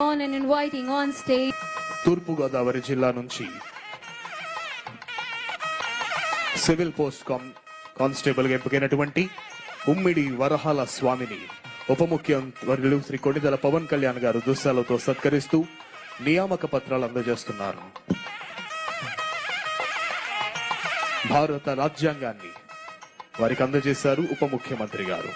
on and inviting on stage తూర్పు గోదావరి జిల్లా నుంచి సివిల్ పోస్ట్ కానిస్టేబుల్ గా ఎంపికైనటువంటి ఉమ్మిడి వరహాల స్వామిని ఉప ముఖ్యమంత్రులు శ్రీ కొణిదెల పవన్ కళ్యాణ్ గారు దుస్సాలతో సత్కరిస్తూ నియామక పత్రాలు అందజేస్తున్నారు. భారత రాజ్యాంగాన్ని వారికి అందజేశారు ఉప ముఖ్యమంత్రి గారు.